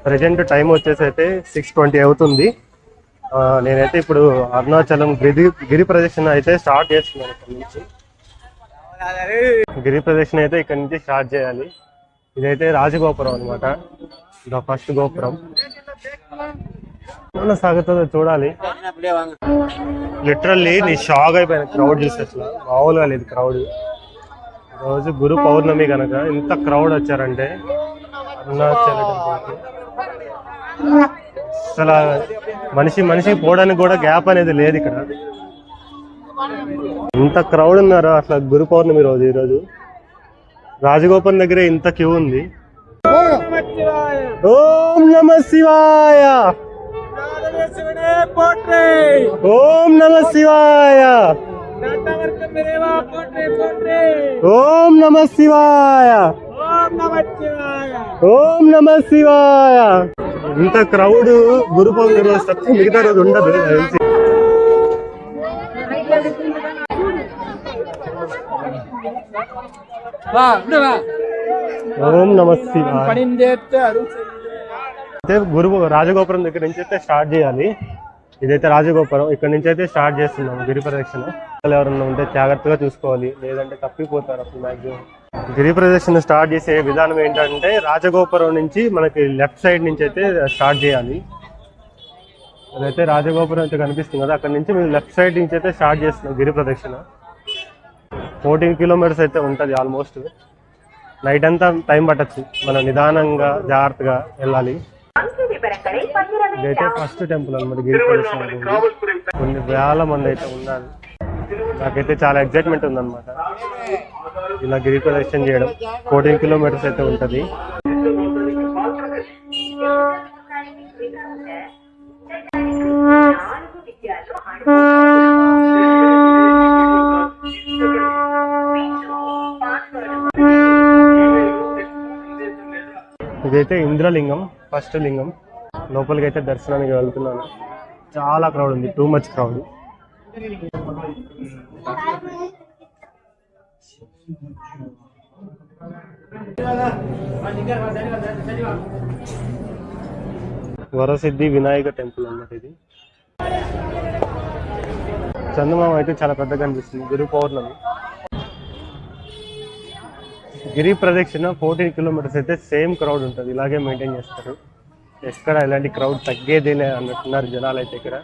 Present time వచ్చేసి అయితే 6:20 అవుతుంది. నేనైతే ఇప్పుడు అరుణాచలం గిరి ప్రదక్షిణ అయితే స్టార్ట్ చేస్తున్నాను. ఇక్కడ నుంచి గిరి ప్రదక్షిణ అయితే ఇక్కడ నుంచి స్టార్ట్ చేయాలి. ఇదైతే రాజగోపురం అనమాట, ద ఫస్ట్ గోపురం. సాగుతుందో చూడాలి. లిటరల్లీ నీ షాక్ అయిపోయిన క్రౌడ్ చూసి, అసలు మామూలుగా లేదు క్రౌడ్. రోజు గురు పౌర్ణమి కనుక ఇంత క్రౌడ్ వచ్చారంటే అరుణాచల టెంపుల్కి. అసలు మనిషి పోవడానికి కూడా గ్యాప్ అనేది లేదు ఇక్కడ. ఇంత క్రౌడ్ ఉన్నారు అసలు. గురు పౌర్ణమి రోజు ఈరోజు రాజగోపురం దగ్గర ఇంత క్యూ ఉంది. ఓం నమ శివాయ, ఓం నమ శివాయ, ఓం నమ శివాయ, ఓం నమ శివాయ. ఇంత క్రౌడ్ గురు పౌర్ణమి రోజు తప్ప మిగతా రోజు ఉండదు. ఓం నమ శివాయ. అయితే రాజగోపురం దగ్గర నుంచి అయితే స్టార్ట్ చేయాలి. ఇదైతే రాజగోపురం, ఇక్కడ నుంచి అయితే స్టార్ట్ చేస్తున్నాం గిరి ప్రదక్షిణ. ఎవరన్నా ఉంటే జాగ్రత్తగా చూసుకోవాలి, లేదంటే తప్పిపోతారు అసలు మ్యాక్సిమం. గిరి ప్రదక్షిణ స్టార్ట్ చేసే విధానం ఏంటంటే రాజగోపురం నుంచి మనకి లెఫ్ట్ సైడ్ నుంచి అయితే స్టార్ట్ చేయాలి. అదైతే రాజగోపురం అయితే కనిపిస్తుంది కదా, అక్కడ నుంచి మేము లెఫ్ట్ సైడ్ నుంచి అయితే స్టార్ట్ చేస్తున్నాం గిరి ప్రదక్షిణ. 14 కిలోమీటర్స్ అయితే ఉంటుంది ఆల్మోస్ట్. నైట్ అంతా టైం పట్టచ్చు, మనం నిదానంగా జాగ్రత్తగా వెళ్ళాలి. ఇదైతే ఫస్ట్ టెంపుల్ అనమాట గిరి ప్రదక్షిణ. కొన్ని వేల మంది అయితే ఉన్నారు. నాకైతే చాలా ఎగ్జైట్మెంట్ ఉందన్నమాట ఇలా గిరి ప్రదక్షిణ చేయడం. 14 కిలోమీటర్స్ అయితే ఉంటుంది. ఇదైతే ఇంద్రలింగం, ఫస్ట్ లింగం. లోపలికి అయితే దర్శనానికి వెళ్తున్నాను. చాలా క్రౌడ్ ఉంది, too much crowd. Varasiddhi Vinayaka temple అన్నమాట ఇది. చందమామ అయితే చాలా పెద్దగా అనిపిస్తుంది. గురు పౌర్ణమి. గిరి ప్రదక్షిణ 14 కిలోమీటర్స్ అయితే సేమ్ క్రౌడ్ ఉంటుంది, ఇలాగే మెయింటైన్ చేస్తారు. ఎక్కడ ఎలాంటి క్రౌడ్ తగ్గేదేలే అన్నట్టున్నారు జనాలు అయితే. ఇక్కడ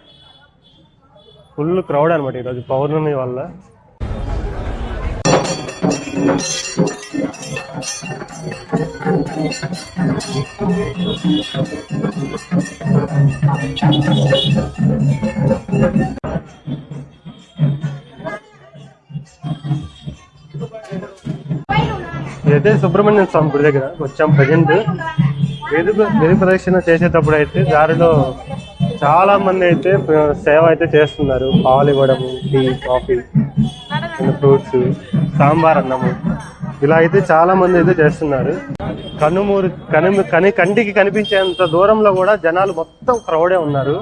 ఫుల్ క్రౌడ్ అనమాట ఈరోజు పౌర్ణమి వల్ల. ఇదైతే సుబ్రహ్మణ్యం స్వామి గుడి దగ్గర వచ్చాం ప్రజెంట్. గిరి ప్రదక్షిణ చేసేటప్పుడు అయితే దారిలో చాలా మంది అయితే సేవ అయితే చేస్తున్నారు. పాలు ఇవ్వడము, టీ, కాఫీ, ఫ్రూట్స్, సాంబార్ అన్నము, ఇలా అయితే చాలా మంది అయితే చేస్తున్నారు. కంటికి కనిపించేంత దూరంలో కూడా జనాలు మొత్తం క్రౌడే ఉన్నారు.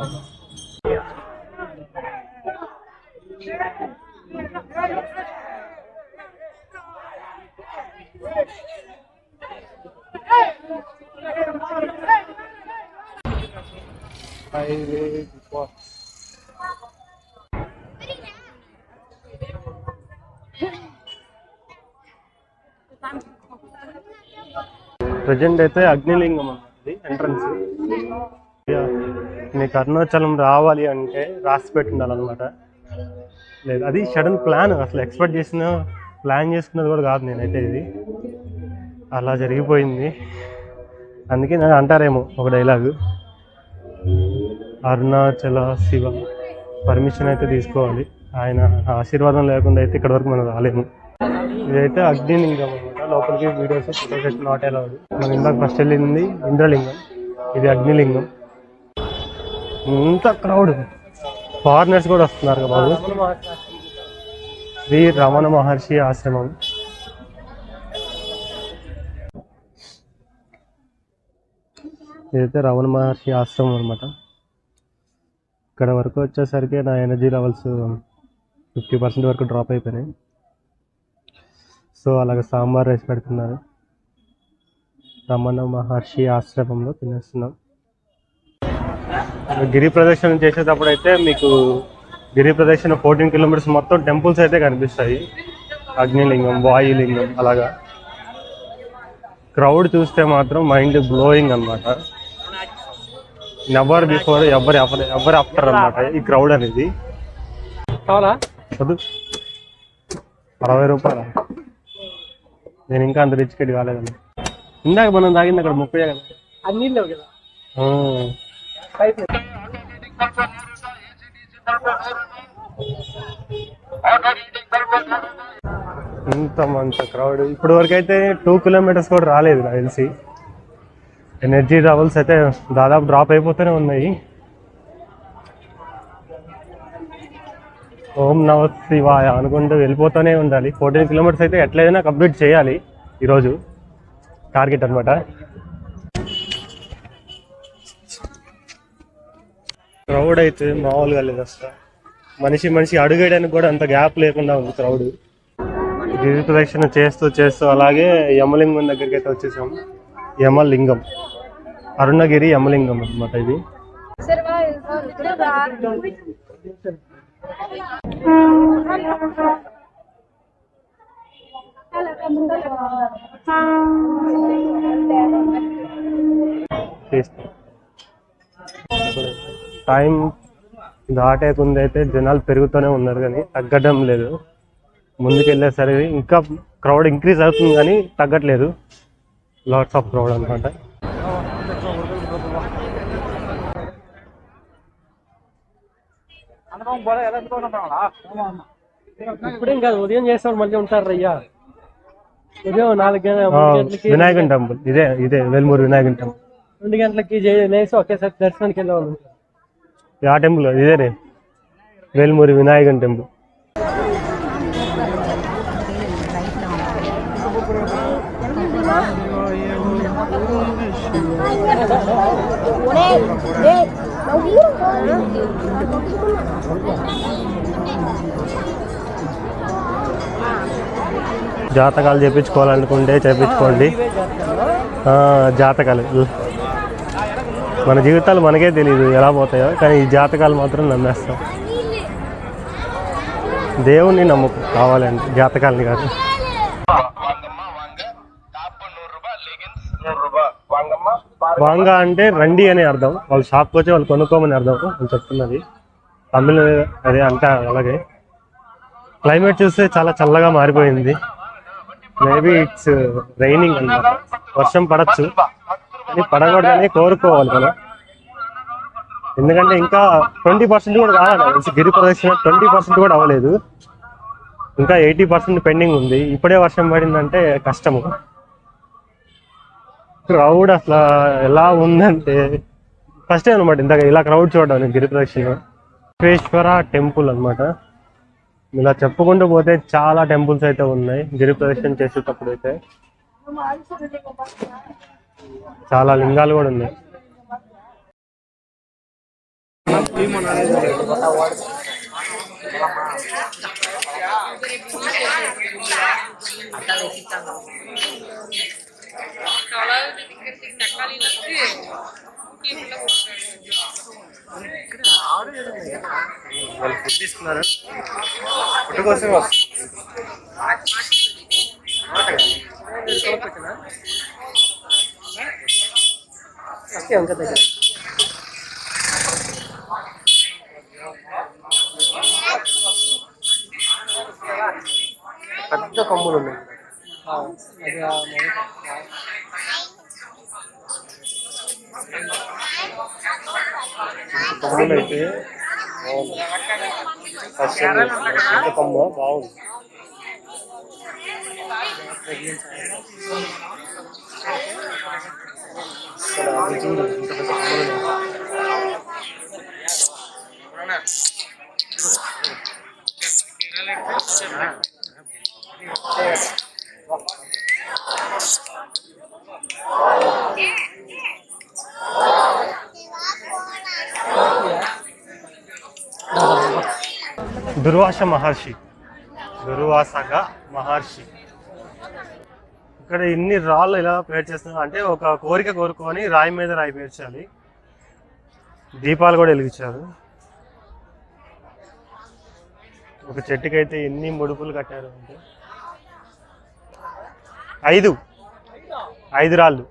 ప్రజెంట్ అయితే అగ్నిలింగం అన్నది ఎంట్రన్స్. మీకు అరుణాచలం రావాలి అంటే రాసి పెట్టి ఉండాలన్నమాట. లేదు, అది సడన్ ప్లాన్, అసలు ఎక్స్పెక్ట్ ప్లాన్ చేసుకున్నది కూడా కాదు నేనైతే. ఇది అలా జరిగిపోయింది. అందుకే నేను అంటారేమో ఒక డైలాగు, అరుణాచల శివ పర్మిషన్ అయితే తీసుకోవాలి, ఆయన ఆశీర్వాదం లేకుండా అయితే ఇక్కడ వరకు మనం రాలేము. ఇదైతే అగ్నిలింగం అనమాట. లోపలికి వీడియోస్ ఫోటోస్ నాట్ అలౌడ్. మనం ఇందాక ఫస్ట్ వెళ్ళింది ఇంద్రలింగం, ఇది అగ్నిలింగం. ఇంత క్రౌడ్, ఫారినర్స్ కూడా వస్తున్నారు బాబు. శ్రీ రమణ మహర్షి ఆశ్రమం. ఇదైతే రమణ మహర్షి ఆశ్రమం అనమాట. ఇక్కడ వరకు వచ్చేసరికి నా ఎనర్జీ లెవెల్స్ 50% వరకు డ్రాప్ అయిపోయినాయి. సో అలాగే సాంబార్ రైస్ పెడుతున్నారు. రమణ మహర్షి ఆశ్రమంలో తినేస్తున్నాం. గిరి ప్రదక్షిణ చేసేటప్పుడు అయితే మీకు గిరి ప్రదక్షిణ 14 కిలోమీటర్స్ మొత్తం టెంపుల్స్ అయితే కనిపిస్తాయి. అగ్నిలింగం, వాయులింగం అలాగా. క్రౌడ్ చూస్తే మాత్రం మైండ్ బ్లోయింగ్ అనమాట. నెవర్ బిఫోర్ ఎవరి ఆఫ్టర్ అనమాట ఈ క్రౌడ్ అనేది. చదువు 60 రూపాయలు. నేను ఇంకా అంత రిచ్ కిడ్ కాలేదండి. ఇందాక మనం తాగింది అక్కడ 30 కదా. అన్ని కదా. ఇంత మంచి క్రౌడ్ ఇప్పుడు వరకు అయితే 2 కిలోమీటర్స్ కూడా రాలేదు నాకు తెలిసి. ఎనర్జీ లెవెల్స్ అయితే దాదాపు డ్రాప్ అయిపోతూనే ఉన్నాయి. ఓం నమ శివాయ అనుకుంటూ వెళ్ళిపోతూనే ఉండాలి. 14 కిలోమీటర్స్ అయితే ఎట్లయినా కంప్లీట్ చేయాలి ఈరోజు టార్గెట్ అనమాట. క్రౌడ్ అయితే మామూలుగా లేదు అసలు. మనిషి అడుగేయడానికి కూడా అంత గ్యాప్ లేకుండా ఉంది క్రౌడ్. గిరి ప్రదక్షిణ చేస్తూ అలాగే యమలింగం దగ్గరికి అయితే వచ్చేసాం. యమలింగం, అరుణగిరి యమలింగం అనమాట ఇది. టైం దాటేకుంది అయితే జనాలు పెరుగుతూనే ఉన్నారు కానీ తగ్గడం లేదు. ముందుకు వెళ్ళేసరికి ఇంకా క్రౌడ్ ఇంక్రీజ్ అవుతుంది కానీ తగ్గట్లేదు. లాట్స్ ఆఫ్ క్రౌడ్ అనమాట. ఇప్పుడేం కాదు, ఉదయం చేస్తాడు మళ్ళీ ఉంటారు అయ్యా. ఉదయం 4 గంటలకి వినాయకుని టెంపుల్ ఇదే వేల్మూరు వినాయకుని టెంపుల్. 2 గంటలకి లేసి ఒకేసారి దర్శనానికి వెళ్ళేవాళ్ళు. ఆ టెంపుల్ ఇదేనే వేల్మూరి వినాయకుని టెంపుల్. జాతకాలు చేయించుకోవాలనుకుంటే చేయించుకోండి. జాతకాలు మన జీవితాలు మనకే తెలియదు ఎలా పోతాయో, కానీ ఈ జాతకాలు మాత్రం నమ్మేస్తాం. దేవుణ్ణి నమ్ముకు కావాలండి, జాతకాలని కాదు. వాంగ అంటే రండి అని అర్థం. వాళ్ళు షాప్కి వచ్చి వాళ్ళు కొనుక్కోమని అర్థం అని చెప్తున్నది తమిళ. అదే అంటే అలాగే. క్లైమేట్ చూస్తే చాలా చల్లగా మారిపోయింది. మేబీ ఇట్స్ రైనింగ్ అన్నమాట. వర్షం పడచ్చు కానీ పడకూడదని కోరుకోవాలి కదా. ఎందుకంటే ఇంకా 20% కూడా కావాలి. గిరి ప్రదక్షిణ 20% కూడా అవ్వలేదు. ఇంకా 80% పెండింగ్ ఉంది. ఇప్పుడే వర్షం పడిందంటే కష్టము. క్రౌడ్ అసలు ఎలా ఉందంటే ఫస్ట్ టైం అనమాట ఇందాక ఇలా క్రౌడ్ చూడడం గిరి ప్రదక్షిణ. విశ్వేశ్వర టెంపుల్ అనమాట. ఇలా చెప్పుకుంటూ పోతే చాలా టెంపుల్స్ అయితే ఉన్నాయి. గిరి ప్రదక్షిణ చేసేటప్పుడు అయితే చాలా లింగాలు కూడా ఉన్నాయి. వాళ్ళు ఫుడ్ తీసుకున్నారు. ఫుడ్ కోసం పెద్ద కొమ్ములు ఉన్నాయి. కొమ్ములు అయితే పెద్ద కొమ్మ బాగుంది. చూడు ఇంత పెద్ద కొమ్ములు. దుర్వాస మహర్షి ఇక్కడ ఇన్ని రాళ్ళు ఇలా పేర్చేస్తున్నారు. అంటే ఒక కోరిక కోరుకొని రాయి మీద రాయి పేర్చాలి. దీపాలు కూడా వెలిగించారు. ఒక చెట్టుకైతే ఎన్ని ముడుపులు కట్టారు అంటే 5 రాళ్ళు.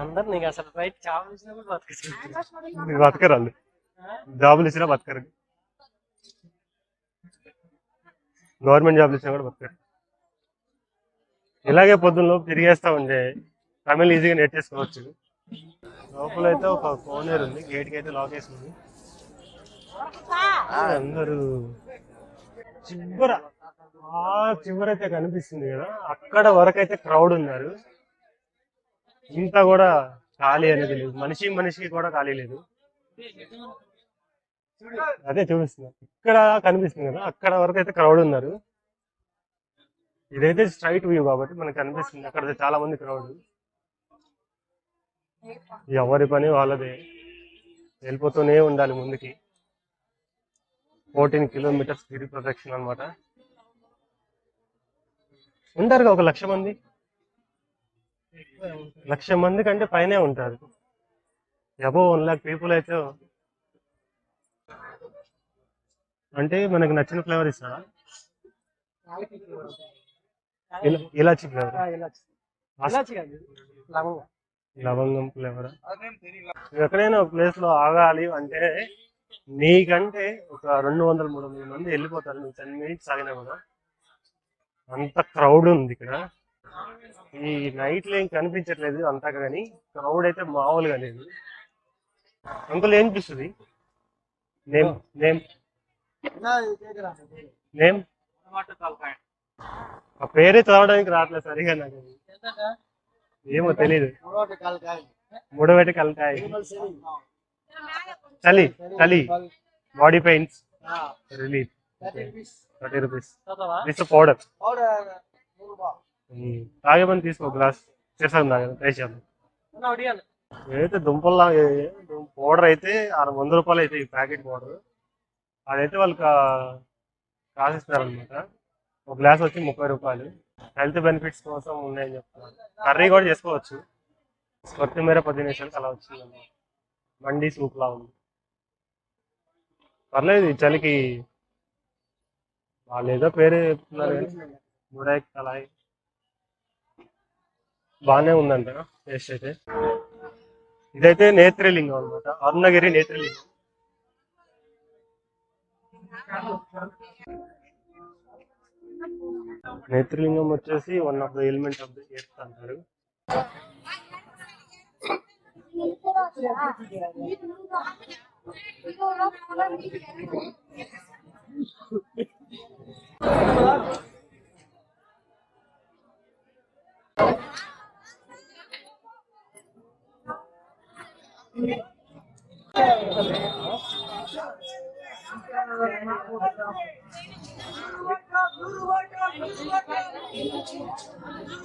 అందరు నీకు అసలు రైట్ జాబ్ ఇచ్చినా కూడా బతకరు వాళ్ళు, జాబులు ఇచ్చినా బతకరు, గవర్నమెంట్ జాబులు ఇచ్చినా కూడా బతకరు. ఇలాగే పొద్దున్న తిరిగేస్తా ఉంటే తమిళ్ ఈజీగా నేర్చేసుకోవచ్చు. లోపల అయితే ఒక కోనేరు ఉంది, గేట్కి అయితే లాక్ వేసి ఉంది. అందరూ చివరైతే కనిపిస్తుంది కదా, అక్కడ వరకు అయితే క్రౌడ్ ఉన్నారు. ఇంత కూడా ఖాళీ అనేది లేదు, మనిషికి కూడా ఖాళీ లేదు. అదే చూపిస్తున్నా, ఇక్కడ కనిపిస్తుంది కదా, అక్కడ వరకు అయితే క్రౌడ్ ఉన్నారు. ఇదైతే స్ట్రైట్ వ్యూ కాబట్టి మనకు కనిపిస్తుంది, అక్కడ చాలా మంది క్రౌడ్. ఎవరి పని వాళ్ళదే, వెళ్ళిపోతూనే ఉండాలి ముందుకి. 14 కిలోమీటర్స్ గిరి ప్రదక్షిణ అనమాట. ఉంటారుగా ఒక 1,00,000 మంది, 1,00,000 మంది కంటే పైనే ఉంటారు. అబోవ్ 1 lakh పీపుల్ అయితే. అంటే మనకు నచ్చిన ఫ్లేవర్ ఇస్తారా? ఇలాచి ఫ్లేవర్, లవంగం ఫ్లేవర్. ఎక్కడైనా ఒక ప్లేస్ లో ఆగాలి అంటే నీకంటే ఒక 200-300 మంది వెళ్ళిపోతారు నువ్వు 10 minutes ఆగినా కూడా. అంత క్రౌడ్ ఉంది ఇక్కడ. ఈ నైట్ లో ఏం కనిపించట్లేదు అంతా, కానీ క్రౌడ్ అయితే మామూలుగా లేదు. అంకుల్ ఏం చూస్తుంది? నేమ్ నేమ్ నేమ్ ఆ పేరే చదవడానికి రావట్లేదు సరిగా నాకు, ఏమో తెలీదు. ముడవేటి కలకాయ, చలి చలి, body pains relief, 30 rupees. This powder తాగే పని తీసుకో, గ్లాస్ చేసాను తాగా ట్రై చేద్దాం. ఏదైతే దుంపల్లా పౌడర్ అయితే 100 రూపాయలు అయితే ఈ ప్యాకెట్ పౌడర్. అదైతే వాళ్ళు కాసిస్తారనమాట. ఒక గ్లాస్ వచ్చి 30 రూపాయలు. హెల్త్ బెనిఫిట్స్ కోసం ఉన్నాయని చెప్తున్నారు. కర్రీ కూడా చేసుకోవచ్చు. కొత్తిమీర 10 నిమిషాలకు అలా వచ్చిందన్నమాట. మండి సూప్ లా ఉంది, పర్లేదు. ఈ చలికి వాళ్ళు ఏదో పేరు చెప్తున్నారు కానీ ముడాయి కలాయి బాగానే ఉందంట టేస్ట్ అయితే. ఇదైతే నేత్రలింగం అనమాట, అరుణగిరి నేత్రలింగం. నేత్రలింగం వచ్చేసి one of the element of the earth అంటారు.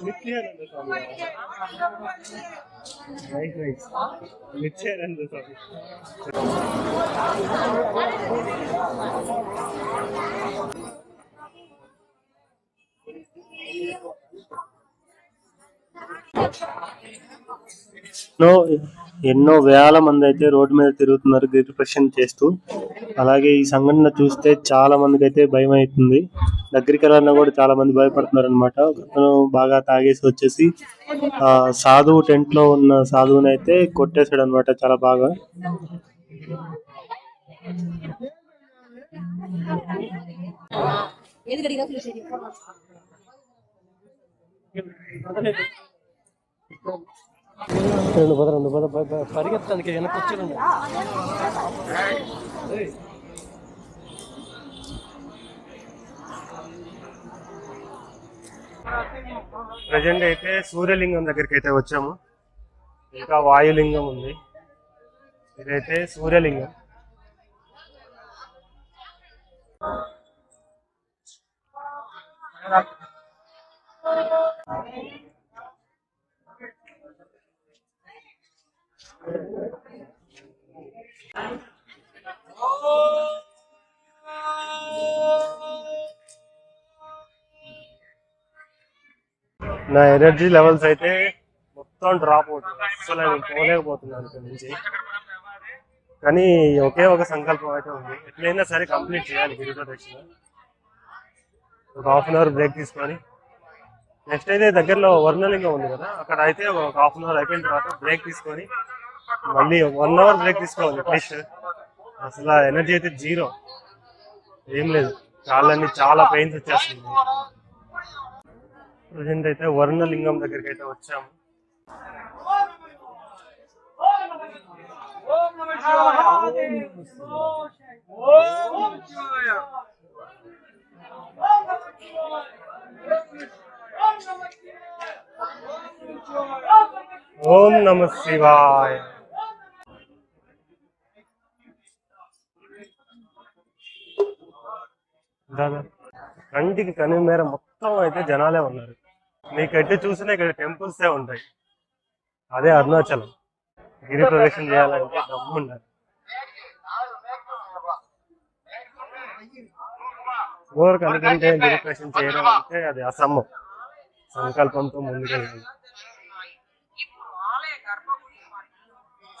నిత్యానంద స్వామి, నిత్యానంద స్వామి. ఎన్నో వేల మంది అయితే రోడ్డు మీద తిరుగుతున్నారు గిరి ప్రదక్షిణ చేస్తూ. అలాగే ఈ సంఘటన చూస్తే చాలా మందికి అయితే భయం అవుతుంది. దగ్గరికి వెళ్ళాలన్నా కూడా చాలా మంది భయపడుతున్నారు అనమాట. బాగా తాగేసి వచ్చేసి సాధువు టెంట్ లో ఉన్న సాధువుని అయితే కొట్టేశాడు అనమాట చాలా బాగా. పరిగెత్తానికి వెనక్కి వచ్చారు. ప్రజెంట్ అయితే సూర్యలింగం దగ్గరికి అయితే వచ్చాము. ఇంకా వాయులింగం ఉంది, ఇదైతే సూర్యలింగం. నా ఎనర్జీ లెవెల్స్ అయితే మొత్తం డ్రాప్ అవుతుంది, అసలు నేను పోలేకపోతున్నాను ఇక్కడ నుంచి. కానీ ఒకే ఒక సంకల్పం అయితే ఉంది, ఎట్లయినా సరే కంప్లీట్ చేయాలి గిరి ప్రదక్షిణ. ఒక హాఫ్ అన్ అవర్ బ్రేక్ తీసుకొని నెక్స్ట్ అయితే దగ్గరలో వర్ణలింగం ఉంది కదా, అక్కడ అయితే ఒక హాఫ్ అన్ అవర్ అయిపోయిన తర్వాత బ్రేక్ తీసుకొని మళ్ళీ 1 అవర్ బ్రేక్ తీసుకోవాలి అట్లీస్ట్. అసలు ఎనర్జీ అయితే జీరో, ఏం లేదు, కాళ్ళన్నీ చాలా పెయిన్స్ వచ్చేస్తుంది. ప్రజెంట్ అయితే వర్ణలింగం దగ్గరికి అయితే వచ్చాము. ఓం నమ శివాయ. కంటికి కను మేర మొత్తం అయితే జనాలే ఉన్నారు. మీకైతే చూసినా ఇక్కడ టెంపుల్సే ఉంటాయి. అదే అరుణాచలం. గిరి ప్రదక్షిణ చేయాలంటే దమ్ము ఉండాలి. ఊరికి అనుకుంటే గిరి ప్రదక్షిణ చేయడం అంటే అది అసమ్మం. సంకల్పంతో ముందుకెళ్ళాలి.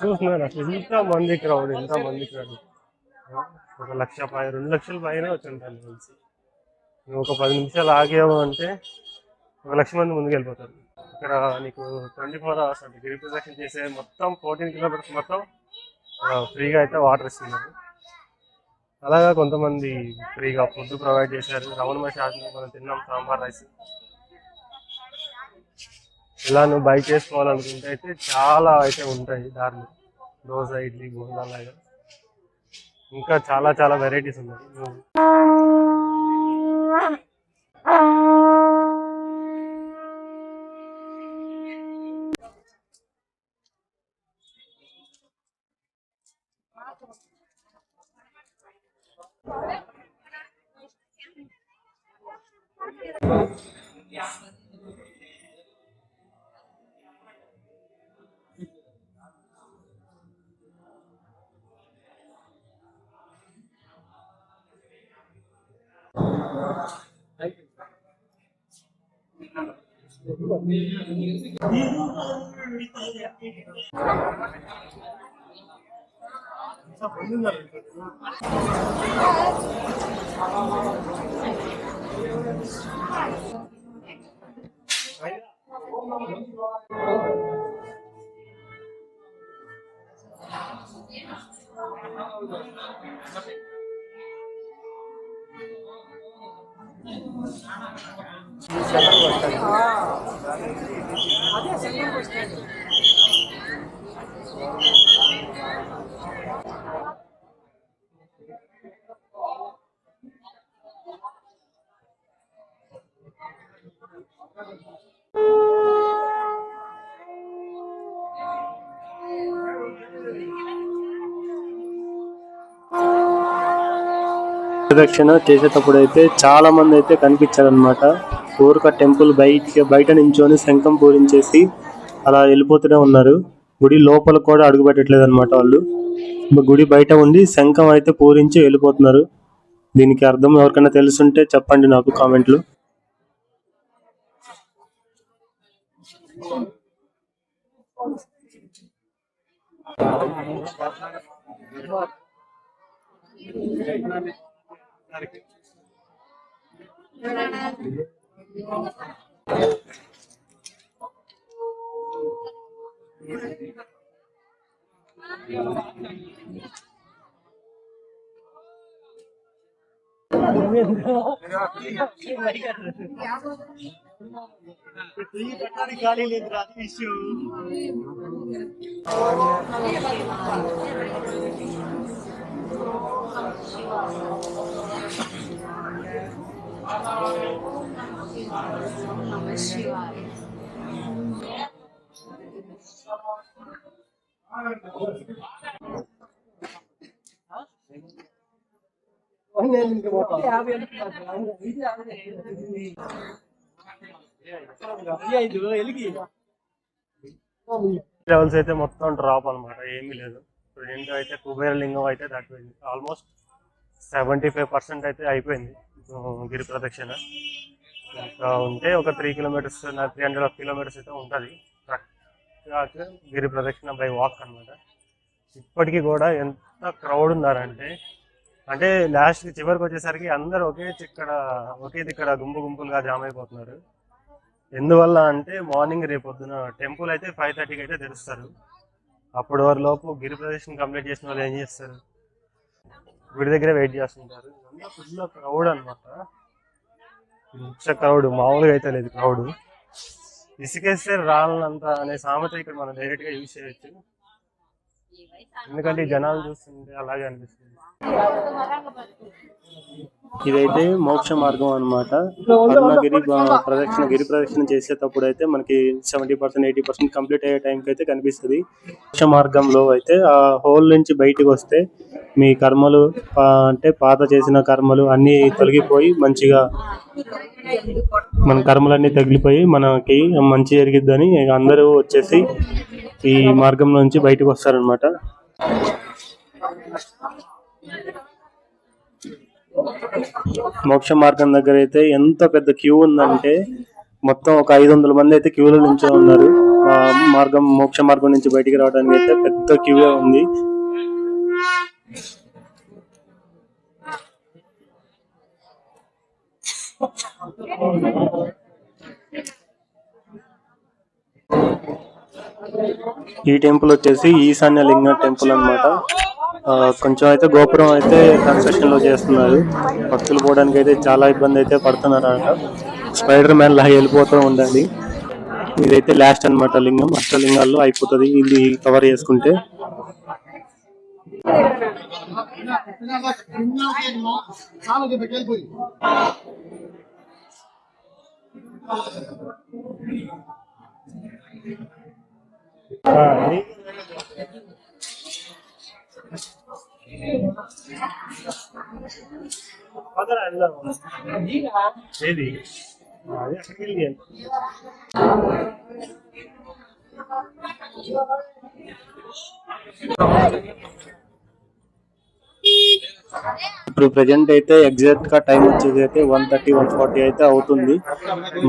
చూస్తున్నారు అసలు ఇంత మంది క్రౌడ్, ఇంత మంది క్రౌడ్. 1 లక్ష 2 లక్షల పైన వచ్చి ఉంటాను తెలిసి. నువ్వు ఒక 10 నిమిషాలు ఆగేవు అంటే 1 లక్ష మంది ముందుకు వెళ్ళిపోతారు. ఇక్కడ నీకు 24 అవర్స్ అంటే గిరి ప్రదక్షిణ చేసే మొత్తం 14 కిలోమీటర్స్ మొత్తం ఫ్రీగా అయితే వాటర్ ఇస్తున్నారు. అలాగా కొంతమంది ఫ్రీగా ఫుడ్ ప్రొవైడ్ చేశారు. రమణ మహర్షి మనం తిన్నాం సాంబార్ రైస్. ఇలా నువ్వు బైక్ చేసుకోవాలనుకుంటే అయితే చాలా అయితే ఉంటాయి దారులు, దోశ, ఇడ్లీ, బోండా లాగా ఇంకా చాలా చాలా వెరైటీస్ ఉన్నాయి. ప్రదక్షిణ చేసేటప్పుడు అయితే చాలా మంది అయితే కనిపించారనమాట. ఊరిక టెంపుల్ బయట నించొని శంఖం పూరించేసి అలా వెళ్ళిపోతూనే ఉన్నారు. గుడి లోపల కూడా అడుగు పెట్టట్లేదు అనమాట వాళ్ళు. గుడి బయట ఉండి శంఖం అయితే పూరించి వెళ్ళిపోతున్నారు. దీనికి అర్థం ఎవరికైనా తెలుసుంటే చెప్పండి నాకు కామెంట్లు. गाड़ी ले లెవెల్స్ అయితే మొత్తం డ్రాప్ అనమాట, ఏమీ లేదు. ప్రజెంట్ అయితే కుబేరలింగం అయితే దాటిపోయింది. ఆల్మోస్ట్ 75% అయితే అయిపోయింది గిరి ప్రదక్షిణ. ఇంకా ఉంటే ఒక 3 కిలోమీటర్స్ 300 కిలోమీటర్స్ అయితే ఉంటుంది గిరి ప్రదక్షిణ బై వాక్ అనమాట. ఇప్పటికీ కూడా ఎంత క్రౌడ్ ఉన్నారంటే, అంటే లాస్ట్ చివరికి వచ్చేసరికి అందరు ఒకే ఇక్కడ గుంపులుగా జామ్ అయిపోతున్నారు. ఎందువల్ల అంటే మార్నింగ్ రేపొద్దున టెంపుల్ అయితే 5:30కి అయితే తెరుస్తారు. అప్పటి వరకు లోపు గిరి ప్రదక్షిణ కంప్లీట్ చేసిన వాళ్ళు ఏం చేస్తారు, గుడి దగ్గర వెయిట్ చేస్తుంటారు. ఇదంతా ఫుల్ క్రౌడ్ అనమాట. క్రౌడ్ మామూలుగా అయితే లేదు క్రౌడ్. ఇసుకేస్తే రాళ్ళంత అనే సామెత ఇక్కడ మనం డైరెక్ట్ గా యూజ్ చేయొచ్చు. ఎందుకంటే ఈ జనాలు చూస్తుంటే అలాగే అనిపిస్తుంది. ఇదైతే మోక్ష మార్గం అన్నమాట. గిరి ప్రదక్షిణ చేసేటప్పుడు అయితే మనకి 70% 80% కంప్లీట్ అయ్యే టైంకి అయితే కనిపిస్తుంది. మోక్ష మార్గంలో అయితే ఆ హోల్ నుంచి బయటకు వస్తే మీ కర్మలు అంటే పాత చేసిన కర్మలు అన్ని తొలగిపోయి మంచిగా మన కర్మలన్నీ తగిలిపోయి మనకి మంచి జరిగిద్దని అందరూ వచ్చేసి ఈ మార్గం నుంచి బయటకు వస్తారనమాట. మోక్ష మార్గం దగ్గర అయితే ఎంత పెద్ద క్యూ ఉందంటే మొత్తం ఒక 500 మంది అయితే క్యూలో నుంచో ఉన్నారు. మోక్ష మార్గం నుంచి బయటికి రావడానికి అయితే పెద్ద క్యూ ఉంది. ఈ టెంపుల్ వచ్చేసి ఈశాన్య లింగ టెంపుల్ అన్నమాట. కొంచెం అయితే గోపురం అయితే కన్స్ట్రక్షన్ లో చేస్తున్నారు. భక్తులు పోవడానికి అయితే చాలా ఇబ్బంది అయితే పడుతున్నారు అంట. స్పైడర్ మ్యాన్ లా వెళ్ళిపోతూ ఉండాలి. ఇదైతే లాస్ట్ అన్నమాట లింగం. అష్టలింగాల్లో అయిపోతుంది ఇది కవర్ చేసుకుంటే. ఏది ఇప్పుడు ప్రెజెంట్ అయితే ఎగ్జాక్ట్ గా టైం వచ్చేది అయితే 1:30 1:40 అయితే అవుతుంది.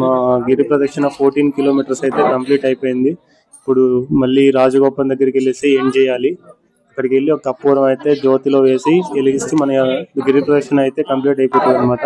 మా గిరి ప్రదక్షిణ 14 కిలోమీటర్స్ అయితే కంప్లీట్ అయిపోయింది. ఇప్పుడు మళ్ళీ రాజగోపురం దగ్గరికి వెళ్ళేసి ఏం చేయాలి. అక్కడికి వెళ్ళి ఒక కర్పూరం అయితే జ్యోతిలో వేసి వెలిగిస్తే మన గిరి ప్రదక్షిణ అయితే కంప్లీట్ అయిపోతుంది అనమాట.